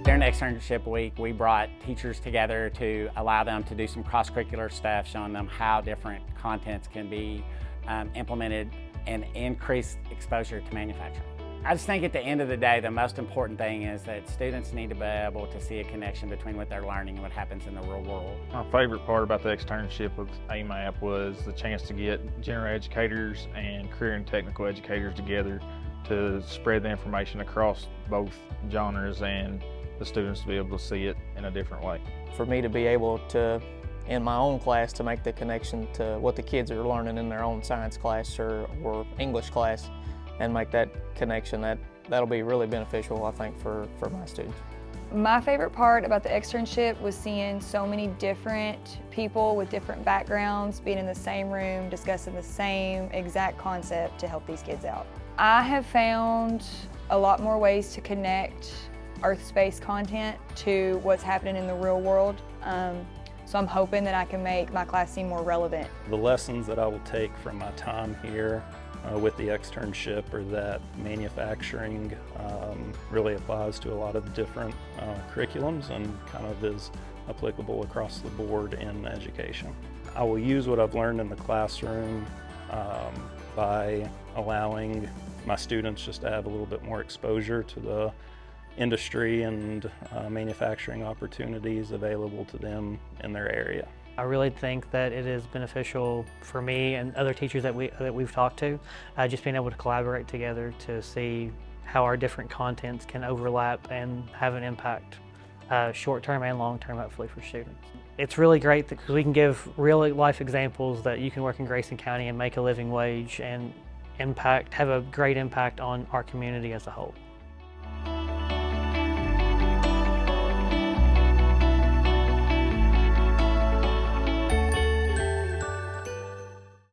During the externship week, we brought teachers together to allow them to do some cross-curricular stuff, showing them how different contents can be implemented and increase exposure to manufacturing. I just think at the end of the day, the most important thing is that students need to be able to see a connection between what they're learning and what happens in the real world. My favorite part about the externship with AMAP was the chance to get general educators and career and technical educators together to spread the information across both genres and the students to be able to see it in a different way. For me to be able to, in my own class, to make the connection to what the kids are learning in their own science class or English class and make that connection, that'll be really beneficial, I think, for my students. My favorite part about the externship was seeing so many different people with different backgrounds being in the same room discussing the same exact concept to help these kids out. I have found a lot more ways to connect earth-space content to what's happening in the real world. So I'm hoping that I can make my class seem more relevant. The lessons that I will take from my time here with the externship are that manufacturing really applies to a lot of different curriculums and kind of is applicable across the board in education. I will use what I've learned in the classroom by allowing my students just to have a little bit more exposure to the industry and manufacturing opportunities available to them in their area. I really think that it is beneficial for me and other teachers that we've talked to, just being able to collaborate together to see how our different contents can overlap and have an impact, short-term and long-term, hopefully, for students. It's really great because we can give real-life examples that you can work in Grayson County and make a living wage and have a great impact on our community as a whole.